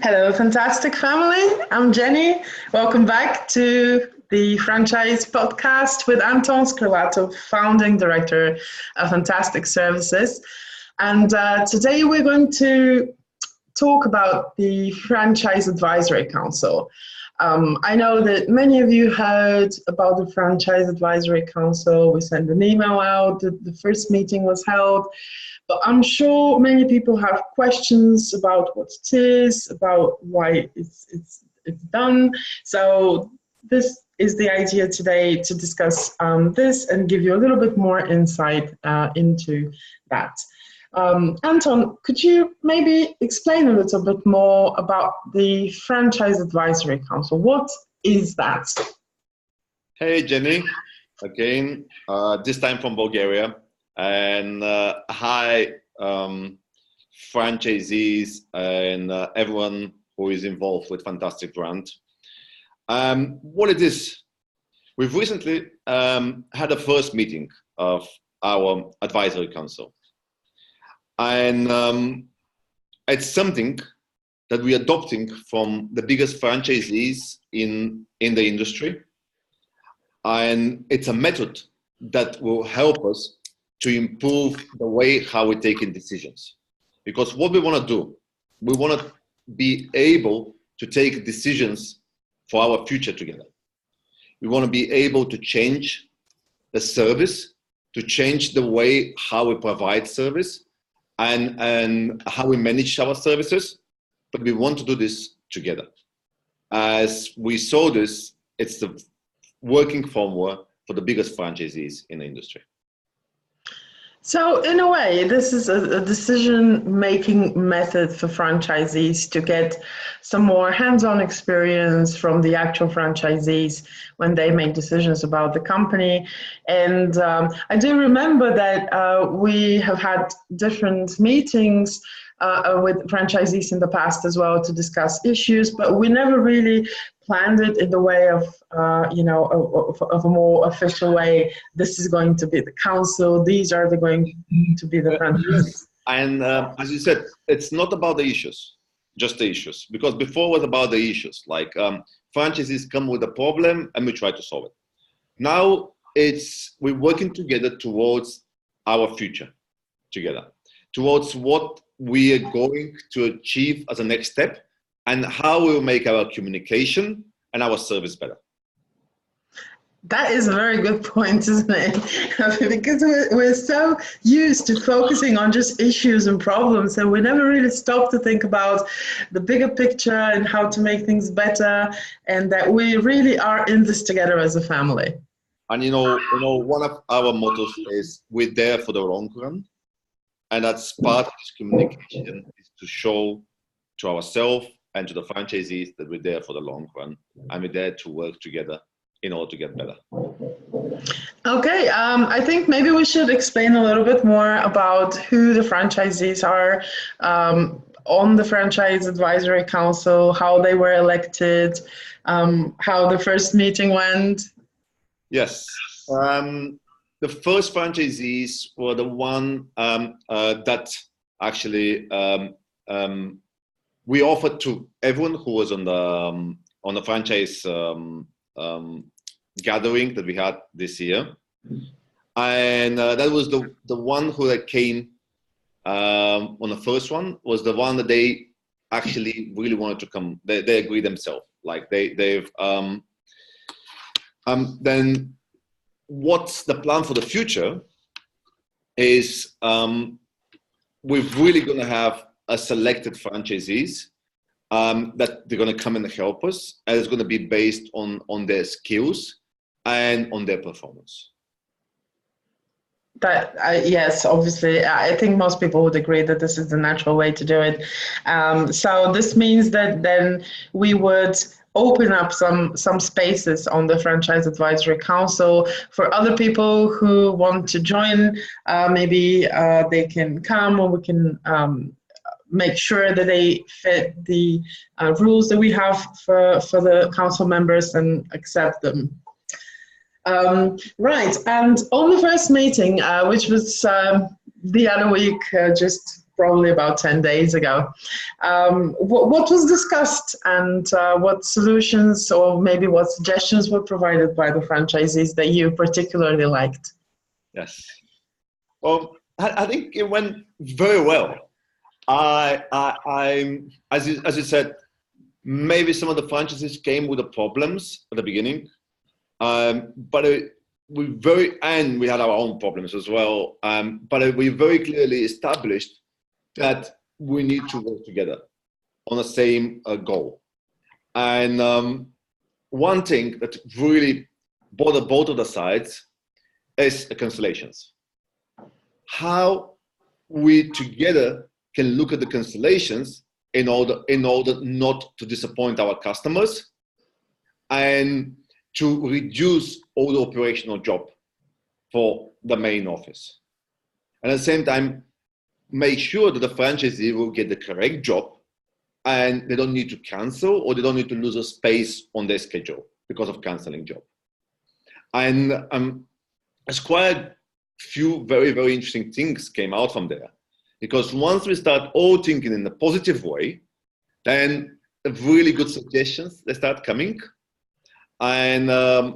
Hello, fantastic family. I'm Jenny. Welcome back to the Franchise Podcast with Anton Scrivato, founding director of Fantastic Services. And today we're going to talk about the Franchise Advisory Council. I know that many of you heard about the Franchise Advisory Council. We sent an email out. The first meeting was held. But I'm sure many people have questions about what it is, about why it's done. So this is the idea today, to discuss this and give you a little bit more insight into that. Anton, could you maybe explain a little bit more about the Franchise Advisory Council? What is that? Hey, Jenny, again, this time from Bulgaria. And hi, franchisees and everyone who is involved with Fantastic Brand. What it is, we've recently had a first meeting of our advisory council. And it's something that we're adopting from the biggest franchisees in the industry. And it's a method that will help us to improve the way how we're taking decisions. Because what we want to do, we want to be able to take decisions for our future together. We want to be able to change the service, to change the way how we provide service and how we manage our services, but we want to do this together. As we saw this, it's the working formula for the biggest franchisees in the industry. So in a way, this is a decision-making method for franchisees to get some more hands-on experience from the actual franchisees when they make decisions about the company. And I do remember that we have had different meetings with franchisees in the past as well to discuss issues, but we never really planned it in the way of, of a more official way. This is going to be the council. These are going to be the franchisees. And as you said, it's not about the issues, just the issues. Because before it was about the issues, like franchisees come with a problem and we try to solve it. Now we're working together towards our future together, towards what we are going to achieve as a next step, and how we will make our communication and our service better. That is a very good point, isn't it? Because we're so used to focusing on just issues and problems, and we never really stop to think about the bigger picture and how to make things better, and that we really are in this together as a family. And one of our mottos is we're there for the long run, and that's part of this communication, is to show to ourselves and to the franchisees that we're there for the long run, and we're there to work together in order to get better. Okay, I think maybe we should explain a little bit more about who the franchisees are on the Franchise Advisory Council, how they were elected, how the first meeting went. Yes. The first franchisees were the one that actually we offered to everyone who was on the franchise gathering that we had this year, and that was the one who came on the first one, was the one that they actually really wanted to come. They agreed themselves. Like they've then what's the plan for the future is we're really going to have a selected franchisees that they're going to come and help us, and it's going to be based on their skills and on their performance. Yes, obviously, I think most people would agree that this is the natural way to do it. So this means that then we would open up some spaces on the Franchise Advisory Council for other people who want to join. Maybe they can come, or we can make sure that they fit the rules that we have for the council members and accept them. Right, and on the first meeting, which was the other week, just probably about 10 days ago. What was discussed, and what solutions or maybe what suggestions were provided by the franchisees that you particularly liked? Yes. Well, I think it went very well. As you said, maybe some of the franchises came with the problems at the beginning, but we had our own problems as well. But we very clearly established that we need to work together on the same goal. And one thing that really bothered both of the sides is the cancellations. How we together can look at the cancellations in order not to disappoint our customers and to reduce all the operational job for the main office. And at the same time, make sure that the franchisee will get the correct job and they don't need to cancel or they don't need to lose a space on their schedule because of canceling job. And there's quite a few very, very interesting things came out from there. Because once we start all thinking in a positive way, then really good suggestions, they start coming. And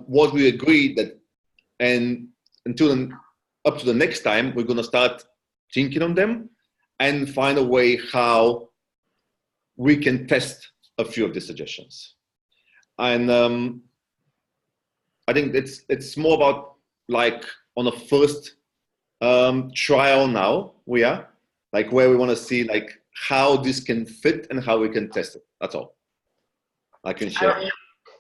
what we agreed that, and up to the next time, we're going to start thinking on them and find a way how we can test a few of the suggestions. And I think it's more about like on the first trial now we are, like where we want to see like how this can fit and how we can test it. That's all I can share.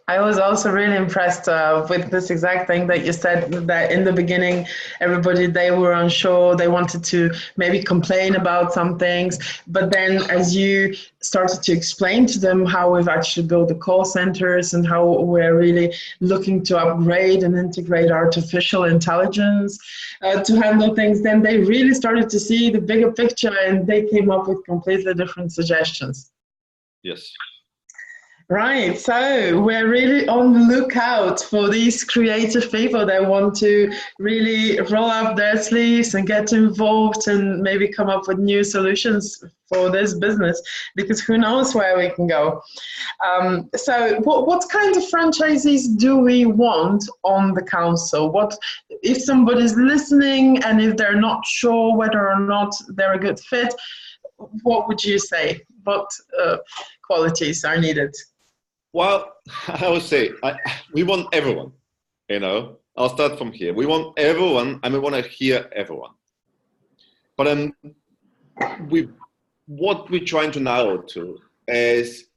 I was also really impressed with this exact thing that you said, that in the beginning, everybody, they were unsure, they wanted to maybe complain about some things, but then as you started to explain to them how we've actually built the call centers and how we're really looking to upgrade and integrate artificial intelligence to handle things, then they really started to see the bigger picture and they came up with completely different suggestions. Yes. Right, so we're really on the lookout for these creative people that want to really roll up their sleeves and get involved and maybe come up with new solutions for this business, because who knows where we can go. So what kind of franchisees do we want on the council? What if somebody's listening and if they're not sure whether or not they're a good fit, what would you say? What qualities are needed? Well, I would say we want everyone, you know. I'll start from here. We want everyone and we want to hear everyone. But what we're trying to narrow to is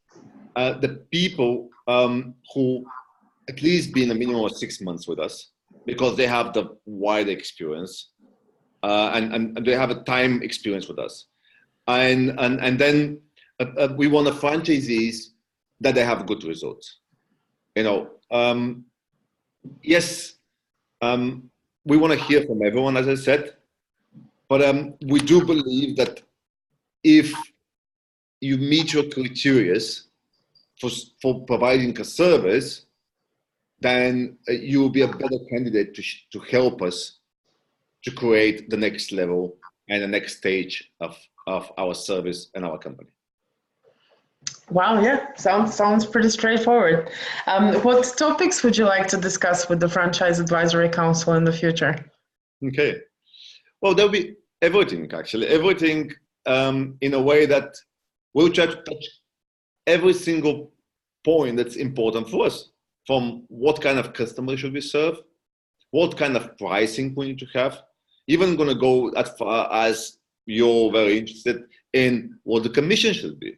the people who at least been a minimum of 6 months with us, because they have the wider experience and they have a time experience with us. And then we want the franchisees that they have good results. You know, yes, we want to hear from everyone, as I said, but we do believe that if you meet your criteria for providing a service, then you will be a better candidate to help us to create the next level and the next stage of our service and our company. Wow, yeah, sounds pretty straightforward. What topics would you like to discuss with the Franchise Advisory Council in the future? Okay, well, there'll be everything, actually. Everything in a way that we'll try to touch every single point that's important for us, from what kind of customer should we serve, what kind of pricing we need to have, even going to go as far as you're very interested in what the commission should be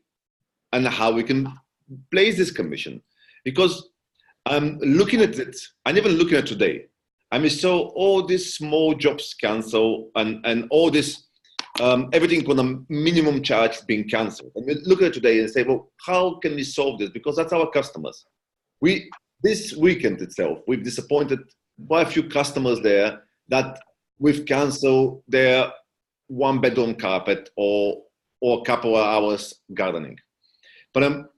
and how we can place this commission. Because I'm looking at it, and even looking at today, I saw all these small jobs cancel and all this, everything on a minimum charge being canceled. And we look at it today and say, well, how can we solve this? Because that's our customers. This weekend itself, we've disappointed quite a few customers there that we've canceled their 1-bedroom carpet or a couple of hours gardening. But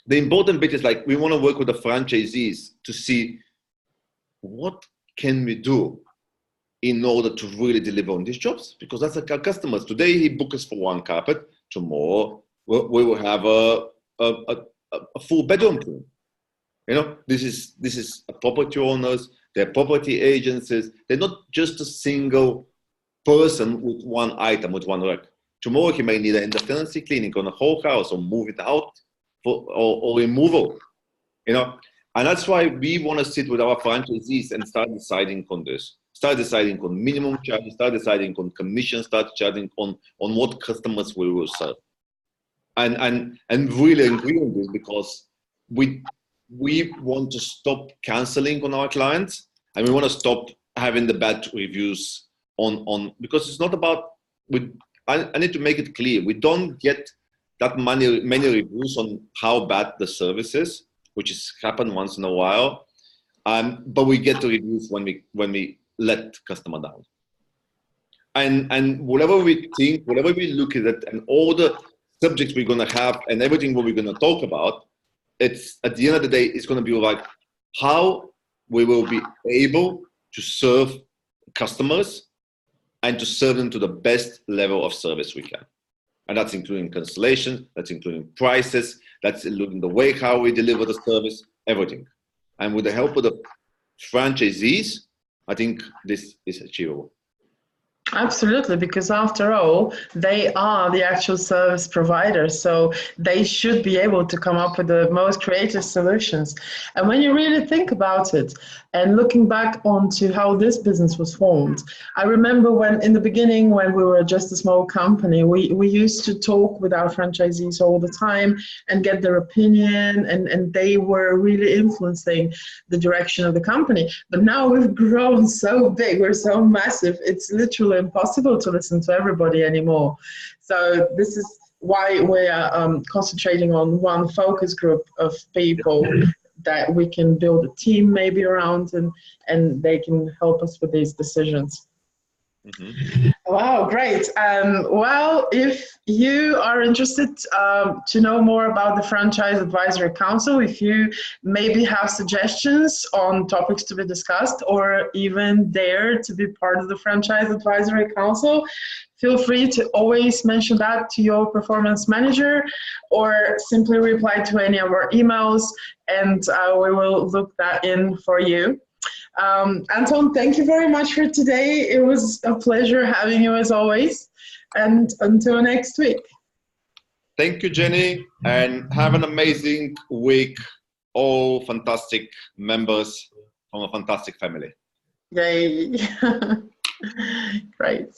the important bit is, like, we want to work with the franchisees to see what can we do in order to really deliver on these jobs, because that's our customers. Today he books us for one carpet. Tomorrow we will have a full bedroom clean. This is a property owners, they're property agencies. They're not just a single person with one item, with one rack. Tomorrow he may need an tenancy cleaning on a whole house, or move it out or removal. And that's why we want to sit with our franchisees and start deciding on this. Start deciding on minimum charges, start deciding on commission, start charging on what customers we will serve. And really agree on this, because we want to stop canceling on our clients, and we want to stop having the bad reviews on because it's not about, I need to make it clear, we don't get that many reviews on how bad the service is, which is happen once in a while, but we get the reviews when we let customer down. And whatever we think, whatever we look at it, and all the subjects we're going to have and everything what we're going to talk about, it's at the end of the day, it's going to be like how we will be able to serve customers and to serve them to the best level of service we can. And that's including cancellation, that's including prices, that's including the way how we deliver the service, everything. And with the help of the franchisees, I think this is achievable. Absolutely, because after all, they are the actual service providers, so they should be able to come up with the most creative solutions. And when you really think about it, and looking back onto how this business was formed, I remember when in the beginning, when we were just a small company, we used to talk with our franchisees all the time and get their opinion, and they were really influencing the direction of the company. But now we've grown so big, we're so massive, it's literally impossible to listen to everybody anymore. So this is why we are concentrating on one focus group of people that we can build a team maybe around, and they can help us with these decisions. Mm-hmm. Wow, great. Well, if you are interested to know more about the Franchise Advisory Council, if you maybe have suggestions on topics to be discussed, or even dare to be part of the Franchise Advisory Council, feel free to always mention that to your performance manager, or simply reply to any of our emails, and we will look that in for you. Anton, thank you very much for today. It was a pleasure having you as always. And until next week. Thank you, Jenny, and have an amazing week. All fantastic members from a fantastic family. Yay. Great.